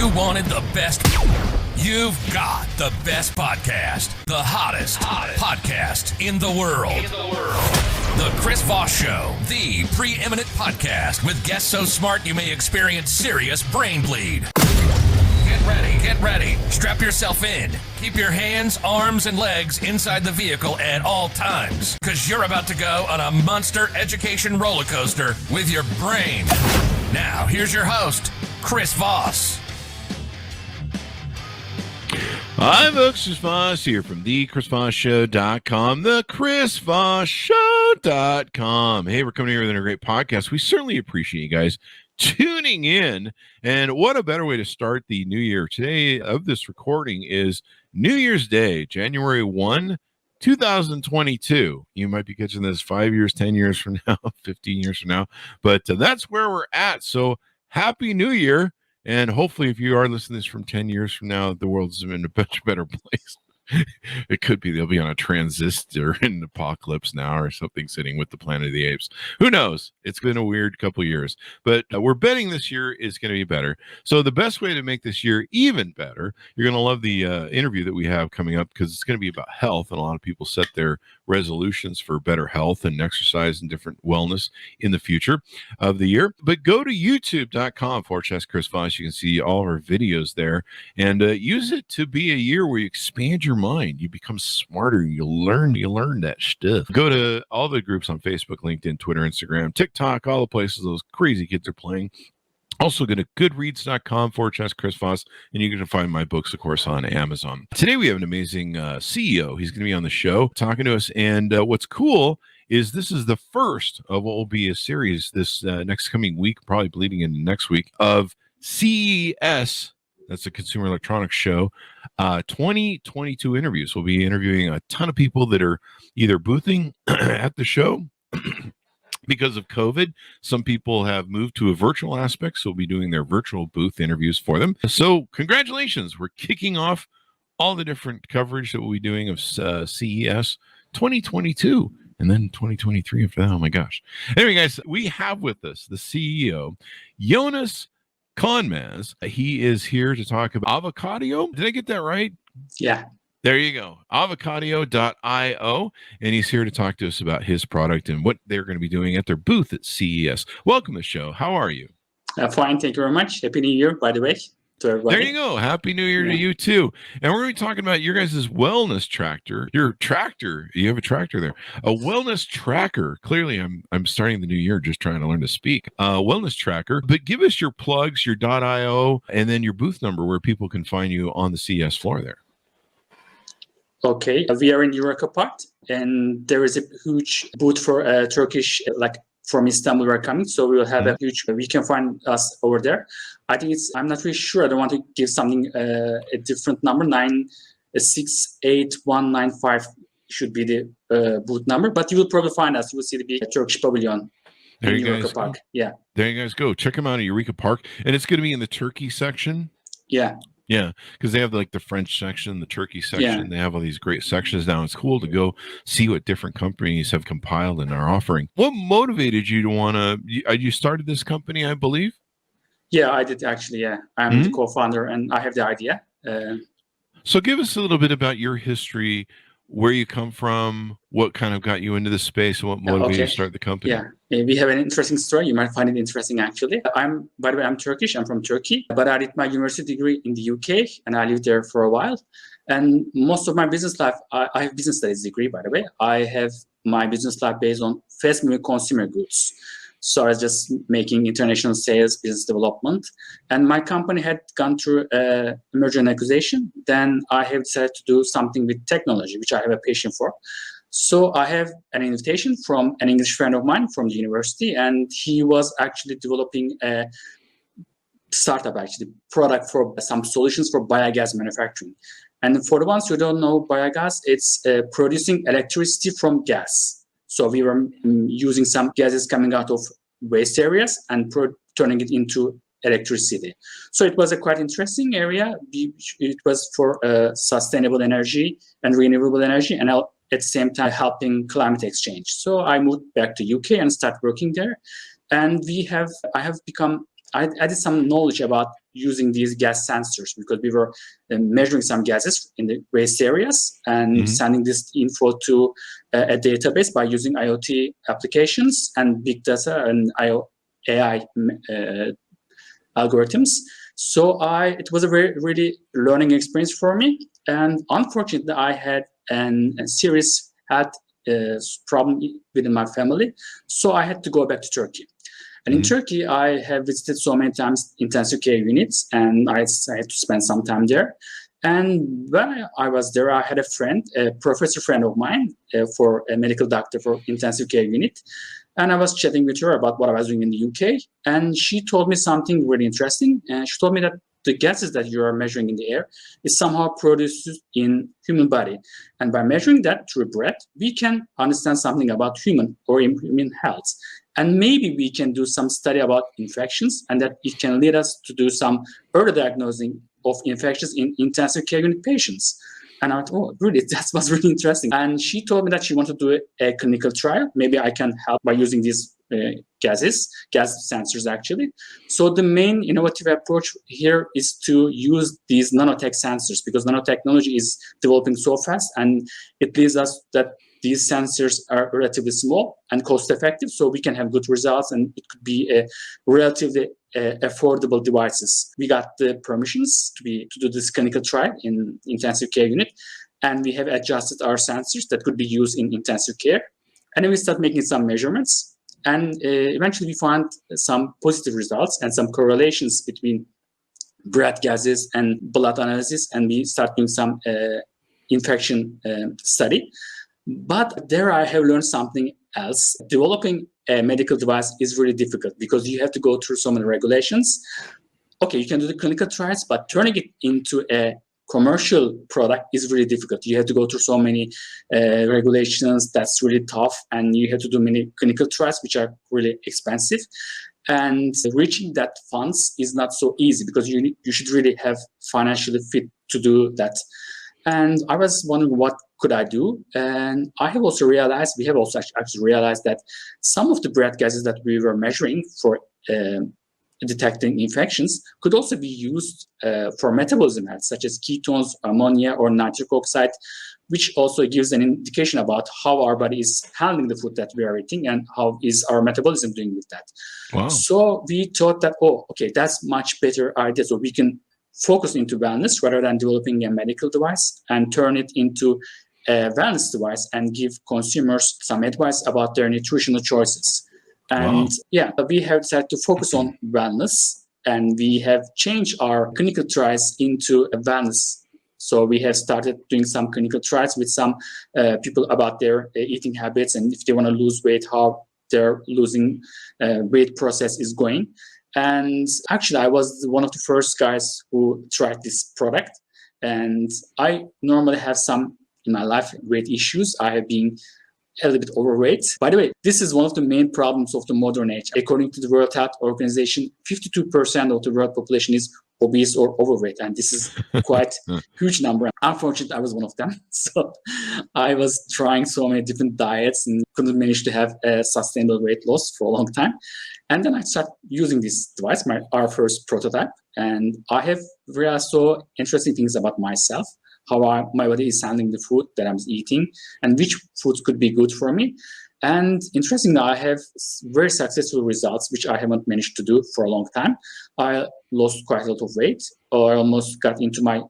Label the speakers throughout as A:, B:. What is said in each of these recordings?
A: you wanted the best, you've got the best podcast, the hottest podcast in the world. The Chris Voss Show, the preeminent podcast with guests so smart you may experience serious brain bleed. Get ready. Strap yourself in. Keep your hands, arms, and legs inside the vehicle at all times, because you're about to go on a monster education roller coaster with your brain. Now, here's your host, Chris Voss.
B: Hi, folks. Chris Voss here from the ChrisVossShow.com, the ChrisVossShow.com. Hey, we're coming here with a great podcast. We certainly appreciate you guys tuning in. And what a better way to start the new year. Today of this recording is New Year's Day, January 1, 2022. You might be catching this 5 years, 10 years from now, 15 years from now. But that's where we're at. So happy New Year. And hopefully, if you are listening to this from 10 years from now, the world's in a much better place. It could be they'll be on a transistor in an apocalypse now or something, sitting with the Planet of the Apes. Who knows? It's been a weird couple of years, but we're betting this year is going to be better. So the best way to make this year even better, you're going to love the interview that we have coming up, because it's going to be about health, and a lot of people set their resolutions for better health and exercise and different wellness in the future of the year. But go to youtube.com/Chris Voss. You can see all of our videos there, and use it to be a year where you expand your mind, you become smarter, you learn that stuff. Go to all the groups on Facebook, LinkedIn, Twitter, Instagram, TikTok, all the places those crazy kids are playing. Also, go to goodreads.com/Chris Voss, and you can find my books, of course, on Amazon. Today, we have an amazing CEO. He's going to be on the show talking to us. And what's cool is this is the first of what will be a series this next coming week, probably bleeding into next week, of CES. That's the Consumer Electronics Show. 2022 interviews. We'll be interviewing a ton of people that are either boothing at the show because of COVID. Some people have moved to a virtual aspect, so we'll be doing their virtual booth interviews for them. So congratulations. We're kicking off all the different coverage that we'll be doing of CES 2022. And then 2023 after that. Oh, my gosh. Anyway, guys, we have with us the CEO, Yunus. Konmaz. He is here to talk about Avokadio. Did I get that right?
C: Yeah.
B: There you go. Avokadio.io. And he's here to talk to us about his product and what they're going to be doing at their booth at CES. Welcome to the show. How are you?
C: Fine. Thank you very much. Happy New Year, by the way, to everybody.
B: There you go. Happy New Year to you, too. And we're going to be talking about your guys' wellness tractor. Your tractor. You have a tractor there. A wellness tracker. Clearly, I'm starting the new year just trying to learn to speak. Wellness tracker. But give us your plugs, your .io, and then your booth number where people can find you on the CES floor there.
C: Okay. We are in Eureka Park, and there is a huge booth for Turkish, from Istanbul we're coming, so we will have a huge, we can find us over there. I think I'm not really sure. I don't want to give something, a different number. 968195 should be the booth number, but you will probably find us. You will see the big Turkish pavilion in Eureka Park. Yeah.
B: There you guys go. Check them out at Eureka Park. And it's going to be in the Turkey section.
C: Yeah.
B: Yeah, because they have the French section, the Turkey section. Yeah. They have all these great sections now. It's cool to go see what different companies have compiled and are offering. What motivated you to want to? You started this company, I believe.
C: Yeah, I did actually. Yeah, I'm the co-founder, and I have the idea.
B: So, give us a little bit about your history, where you come from, what kind of got you into the space, and what motivated you to start the company.
C: Yeah, we have an interesting story. You might find it interesting, actually. By the way, I'm Turkish. I'm from Turkey, but I did my university degree in the UK, and I lived there for a while. And most of my business life, I have business studies degree, by the way. I have my business life based on fast-moving consumer goods. So I was just making international sales, business development. And my company had gone through a merger and acquisition. Then I have decided to do something with technology, which I have a passion for. So I have an invitation from an English friend of mine from the university, and he was actually developing a startup, product for some solutions for biogas manufacturing. And for the ones who don't know biogas, it's producing electricity from gas. So we were using some gases coming out of waste areas and turning it into electricity. So it was a quite interesting area. It was for sustainable energy and renewable energy, and at the same time helping climate exchange. So I moved back to UK and started working there. And I did some knowledge about using these gas sensors because we were measuring some gases in the waste areas and sending this info to a database by using IoT applications and big data and AI algorithms. So it was a very really learning experience for me. And unfortunately, I had a serious health problem within my family. So I had to go back to Turkey. And in Turkey, I have visited so many times intensive care units, and I had to spend some time there. And when I was there, I had a friend, a professor friend of mine, for a medical doctor for intensive care unit. And I was chatting with her about what I was doing in the UK. And she told me something really interesting. And she told me that the gases that you are measuring in the air is somehow produced in human body. And by measuring that through breath, we can understand something about human health. And maybe we can do some study about infections, and that it can lead us to do some early diagnosing of infections in intensive care unit patients. And I thought, oh, really, that was really interesting. And she told me that she wanted to do a clinical trial. Maybe I can help by using these gas sensors, actually. So the main innovative approach here is to use these nanotech sensors, because nanotechnology is developing so fast, and it leads us that these sensors are relatively small and cost-effective, so we can have good results, and it could be a relatively affordable devices. We got the permissions to do this clinical trial in intensive care unit, and we have adjusted our sensors that could be used in intensive care. And then we start making some measurements, and eventually we found some positive results and some correlations between breath gases and blood analysis, and we start doing some infection study. But there I have learned something else. Developing a medical device is really difficult because you have to go through so many regulations. Okay, you can do the clinical trials, but turning it into a commercial product is really difficult. You have to go through so many regulations. That's really tough. And you have to do many clinical trials, which are really expensive. And reaching that funds is not so easy because you should really have financially fit to do that. And I was wondering, what could I do? And we have also actually realized that some of the breath gases that we were measuring for detecting infections could also be used for metabolism health, such as ketones, ammonia, or nitric oxide, which also gives an indication about how our body is handling the food that we are eating and how is our metabolism doing with that. Wow. So we thought that, that's much better idea. So we can focus into wellness rather than developing a medical device and turn it into a wellness device and give consumers some advice about their nutritional choices. And we have decided to focus on wellness, and we have changed our clinical trials into a wellness. So we have started doing some clinical trials with some people about their eating habits, and if they want to lose weight, how their losing weight process is going. And actually, I was one of the first guys who tried this product. And I normally have some in my life weight issues. I have been a little bit overweight. By the way, this is one of the main problems of the modern age. According to the World Health Organization, 52% of the world population is obese or overweight. And this is quite a huge number. Unfortunately, I was one of them. So I was trying so many different diets and couldn't manage to have a sustainable weight loss for a long time. And then I started using this device, our first prototype. And I have realized so interesting things about myself, how my body is handling the food that I'm eating and which foods could be good for me. And interestingly, I have very successful results, which I haven't managed to do for a long time. I lost quite a lot of weight, or I almost got into my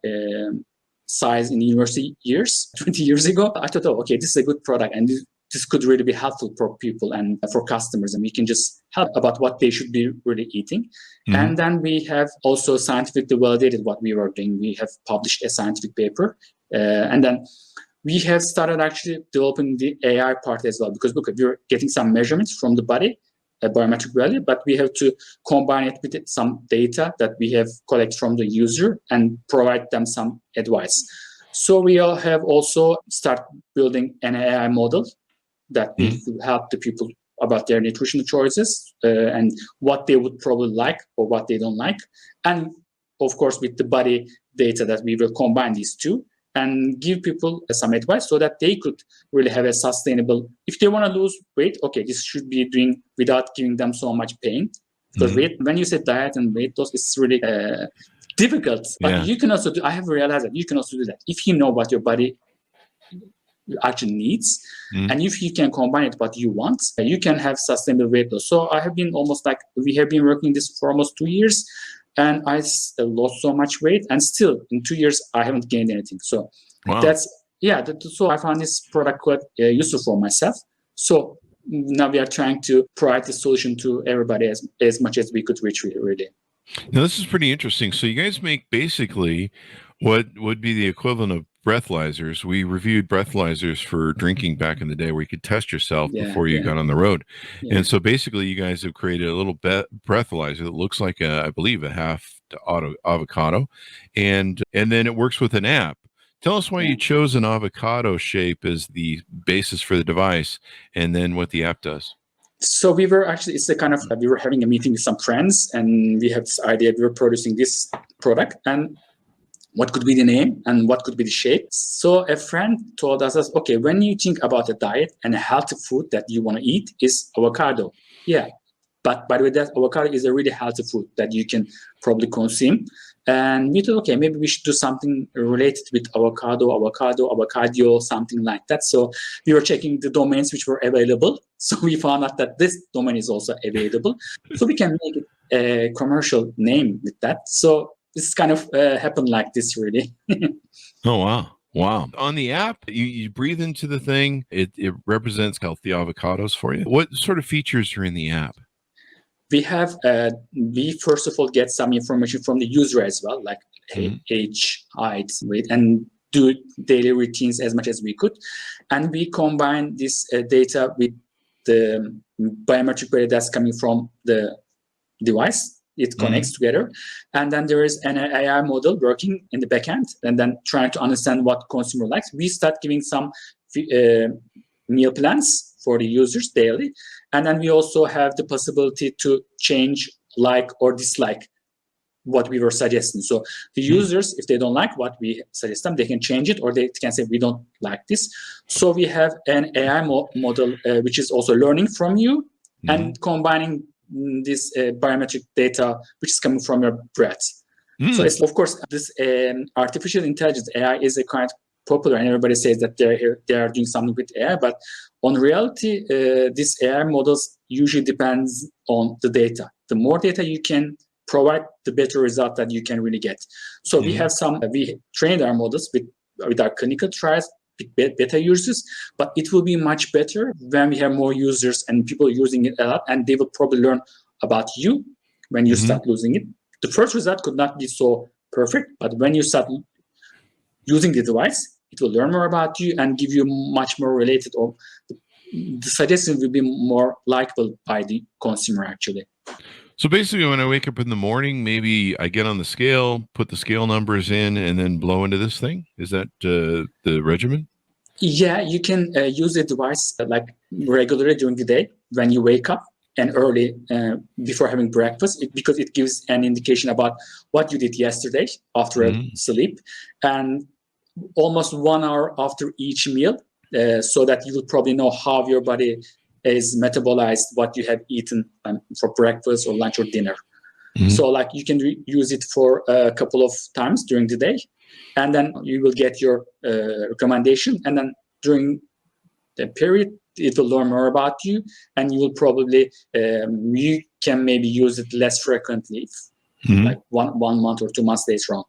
C: size in university years, 20 years ago. I thought, this is a good product, and this could really be helpful for people and for customers, and we can just help about what they should be really eating. Mm-hmm. And then we have also scientifically validated what we were doing. We have published a scientific paper, and then we have started actually developing the AI part as well, because look, we're getting some measurements from the body, a biometric value, but we have to combine it with some data that we have collected from the user and provide them some advice. So we all have also started building an AI model that will help the people about their nutritional choices and what they would probably like or what they don't like. And of course, with the body data that we will combine these two and give people some advice so that they could really have a sustainable, if they want to lose weight, this should be doing without giving them so much pain Because when you say diet and weight loss, it's really difficult. But you can also do, I have realized that you can also do that. If you know what your body actually needs, and if you can combine it what you want, you can have sustainable weight loss. So I have been we have been working this for almost 2 years, and I lost so much weight, and still in 2 years I haven't gained anything. So so I found this product quite useful for myself. So now we are trying to provide the solution to everybody as much as we could reach, really.
B: Now, this is pretty interesting. So you guys make basically what would be the equivalent of breathalyzers. We reviewed breathalyzers for drinking back in the day, where you could test yourself before you got on the road. And so basically you guys have created a little breathalyzer that looks like I believe a half avocado, and then it works with an app. Tell us why you chose an avocado shape as the basis for the device, and then what the app does.
C: So we were actually, we were having a meeting with some friends, and we have this idea, we were producing this product, and what could be the name and what could be the shape. So a friend told us, okay, when you think about a diet and a healthy food that you want to eat is avocado. Yeah. But by the way, that avocado is a really healthy food that you can probably consume. And we thought, okay, maybe we should do something related with avokadio, something like that. So we were checking the domains which were available. So we found out that this domain is also available. So we can make it a commercial name with that. So this kind of happened like this, really.
B: Oh, wow. Wow. On the app, you breathe into the thing. It represents healthy avocados for you. What sort of features are in the app?
C: We have, we first of all get some information from the user as well, like age, height, weight, and do daily routines as much as we could. And we combine this data with the biometric data that's coming from the device. It connects together. And then there is an AI model working in the backend, and then trying to understand what consumer likes. We start giving some meal plans for the users daily. And then we also have the possibility to change, like or dislike what we were suggesting. So the users, if they don't like what we suggest them, they can change it, or they can say, we don't like this. So we have an AI model, which is also learning from you and combining this biometric data, which is coming from your breath. So it's, of course, this artificial intelligence, AI, is a kind of popular, and everybody says that they are doing something with AI, but on reality, this AI models usually depends on the data. The more data you can provide, the better result that you can really get. So we have we trained our models with our clinical trials, with beta users, but it will be much better when we have more users and people using it a lot, and they will probably learn about you when you start using it. The first result could not be so perfect, but when you start using the device, it will learn more about you and give you much more related, or the suggestion will be more likable by the consumer, actually.
B: So basically, when I wake up in the morning, maybe I get on the scale, put the scale numbers in, and then blow into this thing? Is that the regimen?
C: Yeah, you can use the device like regularly during the day when you wake up and early before having breakfast, because it gives an indication about what you did yesterday after a sleep, and almost 1 hour after each meal, so that you will probably know how your body is metabolized what you have eaten for breakfast or lunch or dinner. So like you can use it for a couple of times during the day, and then you will get your recommendation, and then during the period it will learn more about you, and you will probably you can maybe use it less frequently, like one month or 2 months later on.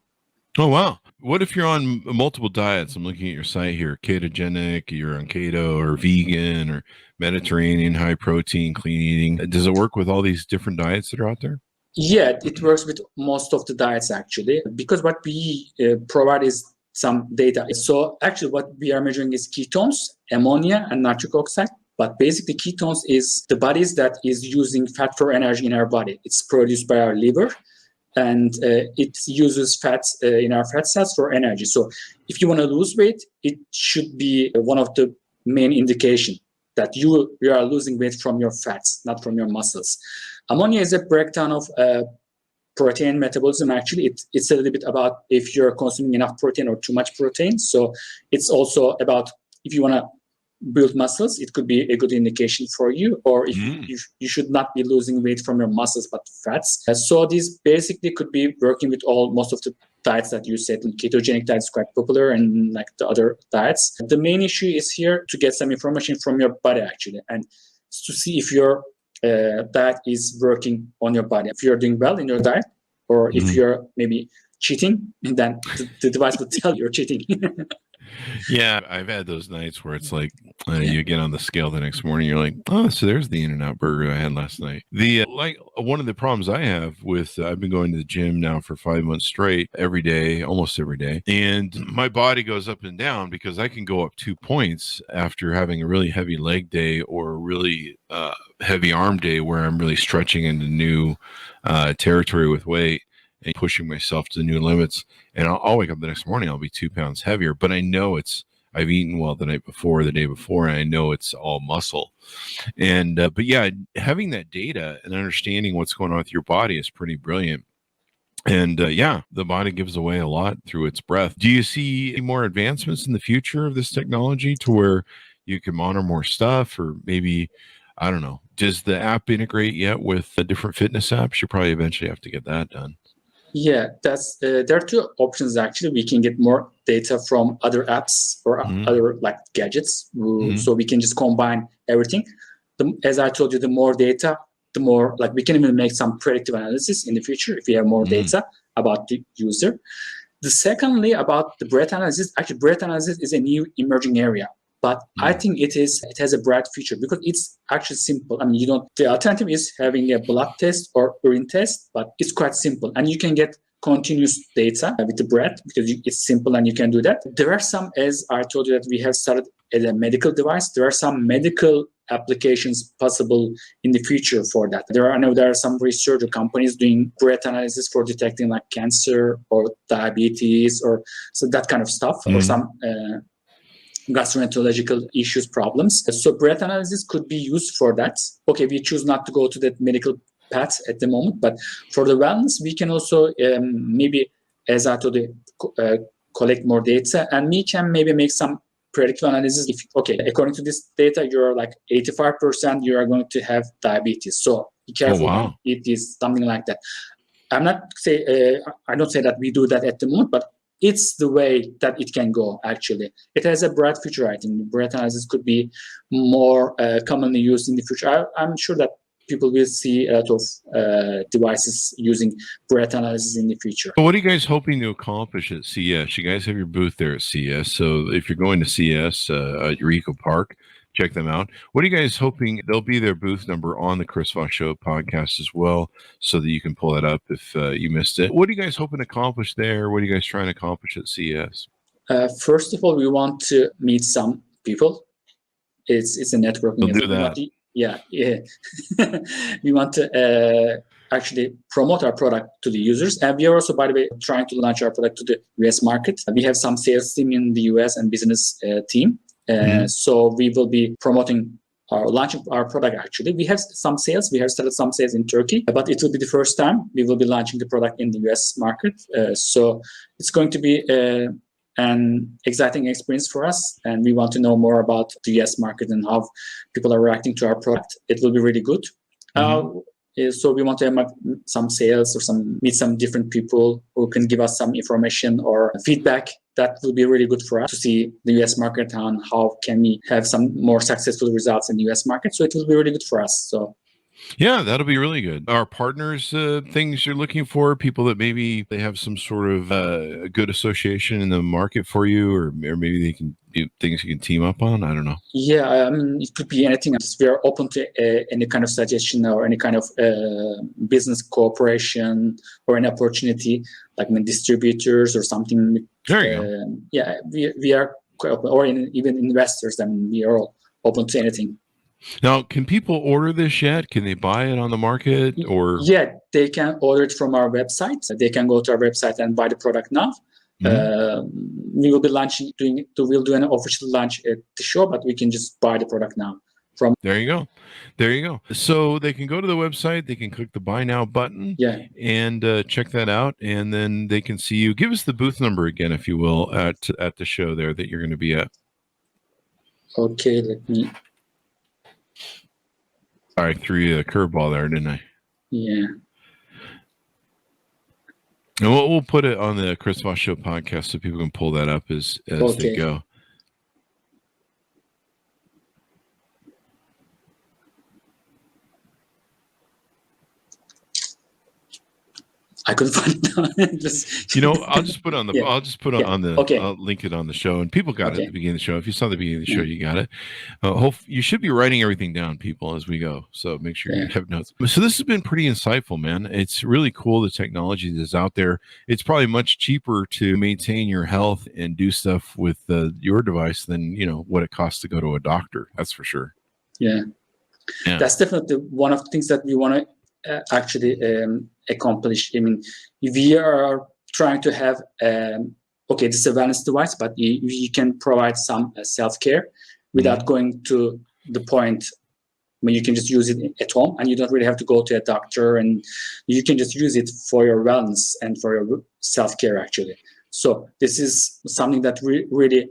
B: Oh, wow. What if you're on multiple diets? I'm looking at your site here, ketogenic, you're on keto or vegan or Mediterranean, high protein, clean eating. Does it work with all these different diets that are out there?
C: Yeah, it works with most of the diets, actually, because what we provide is some data. So actually what we are measuring is ketones, ammonia, and nitric oxide. But basically ketones is the bodies that is using fat for energy in our body. It's produced by our liver, and it uses fats in our fat cells for energy. So if you want to lose weight, it should be one of the main indication that you are losing weight from your fats, not from your muscles. Ammonia is a breakdown of protein metabolism. Actually, it's a little bit about if you're consuming enough protein or too much protein. So it's also about if you want to build muscles, it could be a good indication for you. Or if you should not be losing weight from your muscles but fats. So these basically could be working with most of the diets that you said. Ketogenic diet is quite popular, and like the other diets. The main issue is here to get some information from your body actually, and to see if your diet is working on your body. If you're doing well in your diet, or if you're maybe cheating, then the device will tell you're cheating.
B: Yeah, I've had those nights where it's like you get on the scale the next morning, you're like, oh, so there's the In-N-Out burger I had last night. One of the problems I have with I've been going to the gym now for 5 months straight, every day, almost every day, and my body goes up and down because I can go up 2 points after having a really heavy leg day or a really heavy arm day where I'm really stretching into new territory with weight and pushing myself to new limits. And I'll wake up the next morning, I'll be 2 pounds heavier, but I know I've eaten well the night before, the day before, and I know it's all muscle. And, but yeah, having that data and understanding what's going on with your body is pretty brilliant. And yeah, the body gives away a lot through its breath. Do you see more advancements in the future of this technology to where you can monitor more stuff, or maybe, I don't know, does the app integrate yet with the different fitness apps? You probably eventually have to get that done.
C: Yeah, that's there are two options actually. We can get more data from other apps or other like gadgets, so we can just combine everything. As I told you, the more data, the more like we can even make some predictive analysis in the future if we have more data about the user. The secondly, about the breath analysis, actually breath analysis is a new emerging area. But I think it has a bright future because it's actually simple. I mean, the alternative is having a blood test or urine test, but it's quite simple. And you can get continuous data with the breath because it's simple and you can do that. There are some, as I told you, that we have started as a medical device. There are some medical applications possible in the future for that. I know there are some research companies doing breath analysis for detecting like cancer or diabetes or so that kind of stuff, or some gastroenterological issues, problems. So breath analysis could be used for that. Okay, we choose not to go to that medical path at the moment, but for the wellness, we can also maybe, as I told you, collect more data, and we can maybe make some predictive analysis. If according to this data, you're like 85% you are going to have diabetes. So be careful when it is something like that. I don't say that we do that at the moment, but it's the way that it can go, actually. It has a bright future, I think. Breath analysis could be more commonly used in the future. I'm sure that people will see a lot of devices using breath analysis in the future.
B: What are you guys hoping to accomplish at CES? You guys have your booth there at CES. So if you're going to CES at your Eco Park, check them out. What are you guys hoping? There'll be their booth number on the Chris Voss Show podcast as well, so that you can pull it up if you missed it. What are you guys hoping to accomplish there? What are you guys trying to accomplish at CES?
C: First of all, we want to meet some people. It's a networking.
B: We'll do that.
C: Yeah. We want to actually promote our product to the users. And we are also, by the way, trying to launch our product to the US market. We have some sales team in the US and business team. So we will be launching our product. Actually, we have some sales. We have started some sales in Turkey, but it will be the first time we will be launching the product in the US market. So it's going to be an exciting experience for us, and we want to know more about the US market and how people are reacting to our product. It will be really good. So we want to have some sales or meet some different people who can give us some information or feedback. That will be really good for us to see the US market and how can we have some more successful results in the US market. So it will be really good for us. So
B: yeah, that'll be really good. Our partners, things you're looking for, people that maybe they have some sort of a good association in the market for you, or maybe they can do things you can team up on. I don't know.
C: Yeah, it could be anything. We are open to any kind of suggestion or any kind of business cooperation or an opportunity, like distributors or something.
B: There you go.
C: Yeah, we are quite open, or even investors. We are all open to anything.
B: Now, can people order this yet? Can they buy it on the market, or?
C: Yeah, they can order it from our website. They can go to our website and buy the product now. We will be we'll do an official launch at the show, but we can just buy the product now.
B: There you go. So they can go to the website, they can click the buy now button, and check that out, and then they can see you. Give us the booth number again, if you will, at the show there that you're going to be at.
C: Okay, let me.
B: I threw you a curveball there, didn't I?
C: Yeah.
B: And we'll put it on the Chris Voss Show podcast so people can pull that up as they go.
C: I couldn't find it.
B: I'll just put on the. Yeah. I'll just put on the. Okay. I'll link it on the show, and people got it at the beginning of the show. If you saw the beginning of the show, you got it. You should be writing everything down, people, as we go. So make sure you have notes. So this has been pretty insightful, man. It's really cool, the technology that's out there. It's probably much cheaper to maintain your health and do stuff with your device than what it costs to go to a doctor. That's for sure.
C: Yeah. That's definitely one of the things that we want to actually accomplish. I mean, we are trying to have this is a wellness device, but you can provide some self-care without going to the point when you can just use it at home, and you don't really have to go to a doctor, and you can just use it for your wellness and for your self-care actually. So this is something that really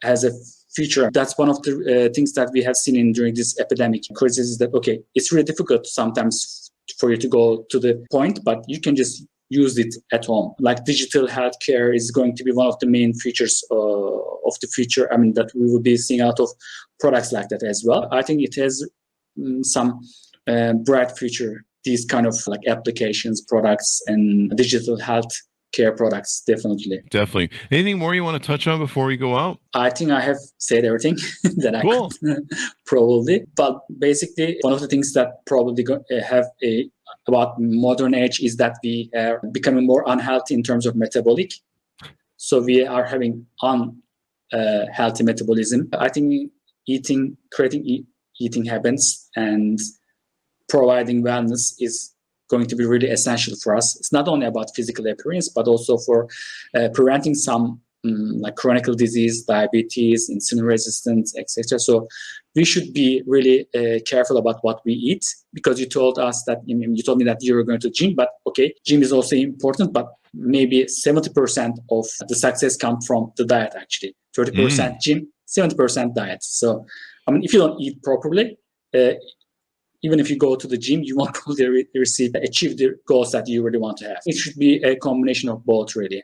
C: has a future. That's one of the things that we have seen during this epidemic crisis, is that it's really difficult sometimes for you to go to the point, but you can just use it at home. Like digital healthcare is going to be one of the main features of the future. I mean, that we will be seeing out of products like that as well. I think it has some bright future, these kind of like applications, products, and digital health care products. Definitely. Anything more you want to touch on before we go out? I think I have said everything that I could probably. But basically, one of the things that probably have about modern age is that we are becoming more unhealthy in terms of metabolic. So we are having unhealthy metabolism. I think creating eating habits and providing wellness is going to be really essential for us. It's not only about physical appearance, but also for preventing some like chronic disease, diabetes, insulin resistance, etc. So we should be really careful about what we eat, because you told me that you were going to gym, but gym is also important, but maybe 70% of the success comes from the diet actually. 30% gym, 70% diet. So if you don't eat properly, even if you go to the gym, you won't probably achieve the goals that you really want to have. It should be a combination of both, really.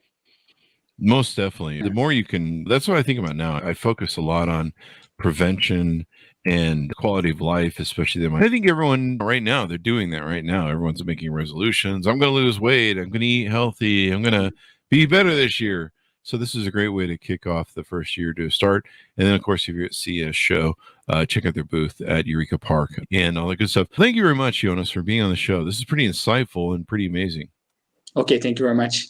C: Most definitely. Yeah. The more you can, that's what I think about now. I focus a lot on prevention and quality of life, especially them. I think everyone right now, they're doing that right now. Everyone's making resolutions. I'm going to lose weight. I'm going to eat healthy. I'm going to be better this year. So this is a great way to kick off the first year to start. And then, of course, if you're at CES show, check out their booth at Eureka Park and all that good stuff. Thank you very much, Yunuss, for being on the show. This is pretty insightful and pretty amazing. Okay, thank you very much.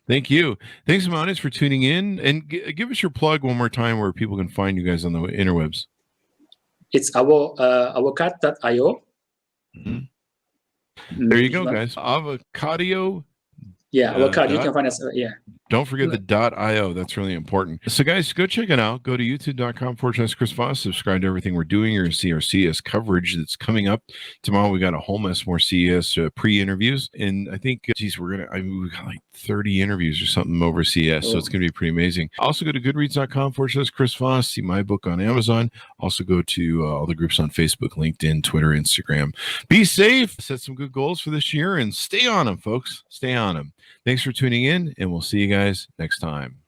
C: Thank you. Thanks, Mounties, for tuning in. And give us your plug one more time where people can find you guys on the interwebs. It's Avokadio.io. Mm-hmm. There you go, guys. Avokadio. Yeah, Avokadio. You can find us. Don't forget the .io. That's really important. So, guys, go check it out. Go to youtube.com/Chris Voss. Subscribe to everything we're doing. You're going to see our CES coverage that's coming up. Tomorrow, we got a whole mess more CES pre-interviews. And I think, we got like 30 interviews or something over CES. So it's going to be pretty amazing. Also, go to goodreads.com/Chris Voss. See my book on Amazon. Also, go to all the groups on Facebook, LinkedIn, Twitter, Instagram. Be safe. Set some good goals for this year and stay on them, folks. Stay on them. Thanks for tuning in, and we'll see you guys next time.